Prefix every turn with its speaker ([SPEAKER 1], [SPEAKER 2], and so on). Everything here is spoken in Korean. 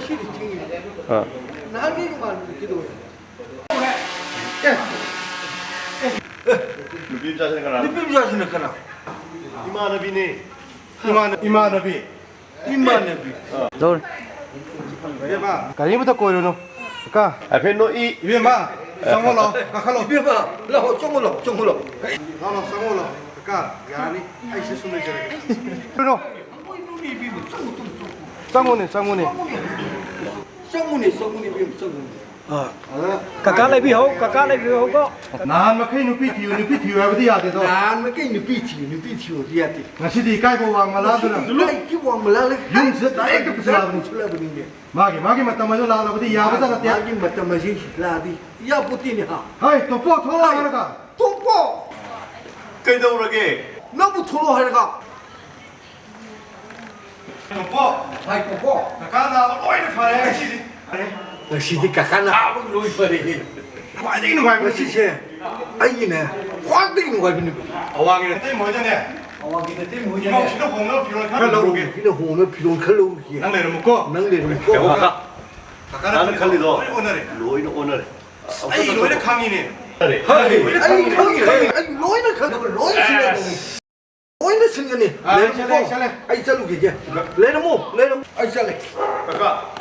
[SPEAKER 1] 시리 팅이. 나기만 기도.
[SPEAKER 2] 누비 자신이 가나?
[SPEAKER 1] 누비 자신이 가나?
[SPEAKER 2] 이마나비니.
[SPEAKER 3] 이마나비.
[SPEAKER 1] 이마나비.
[SPEAKER 4] Rồi.
[SPEAKER 3] 가리부터 꼬이노. 까.
[SPEAKER 2] 앞에노 이.
[SPEAKER 3] 이베마. 상올로. 가칼로.
[SPEAKER 1] 비바. 라호 정올로 정올로.
[SPEAKER 3] 나로 상올로. 까. 야니 아이시 숨을 저래. 그노. 쌍문이.
[SPEAKER 1] 쌍문이 비 쌍문이.
[SPEAKER 4] Cả lại bị hậu, cả lại bị hậu có.
[SPEAKER 3] 난 막히 누피 튀어 하버디 야데도.
[SPEAKER 1] 난 mấy 누비 튀어 디야티.
[SPEAKER 3] 나시디 까이고 왕말라드는.
[SPEAKER 1] 라이 키 왕말라.
[SPEAKER 3] 윤스 다이렉트 부스라브니.
[SPEAKER 1] 출라브니.
[SPEAKER 3] 마기 맞다마저 라라버디 야바자나 때.
[SPEAKER 1] 마기 맞다마지 라디. 야 부티니 하.
[SPEAKER 3] 하이 또뽀 토라가라가.
[SPEAKER 1] 똥뽀.
[SPEAKER 2] 끄덕으로게.
[SPEAKER 1] 너무 토로하려가.
[SPEAKER 3] 또뽀.
[SPEAKER 1] 하이 똥뽀.
[SPEAKER 3] 가나 오이를 파래 시디.
[SPEAKER 1] 너 시디 까까나 로이 파리.
[SPEAKER 3] 과대기는 거야.
[SPEAKER 1] 너 시시. 아이네. 확 되는 거야 비는.
[SPEAKER 3] 어왕이는 때 뭐냐네.
[SPEAKER 1] 어와기네 때
[SPEAKER 3] 이모
[SPEAKER 1] 뭐냐.
[SPEAKER 3] 시도 공로 비로
[SPEAKER 1] 칼로게. 비는 호는 비론 칼로게.
[SPEAKER 3] 낭내를 먹고.
[SPEAKER 1] 낭대를 먹고.
[SPEAKER 2] 나는 칼리도.
[SPEAKER 3] 오늘에.
[SPEAKER 2] 로이는 오늘.
[SPEAKER 3] 아이 로이는 강이네.
[SPEAKER 2] 그래.
[SPEAKER 1] 아니 로이는 칼로 로이 신내. 로이는 신내니.
[SPEAKER 3] 아, 샬레.
[SPEAKER 1] 아이 잘루게. 레르모. 아이 잘레.
[SPEAKER 2] 가까.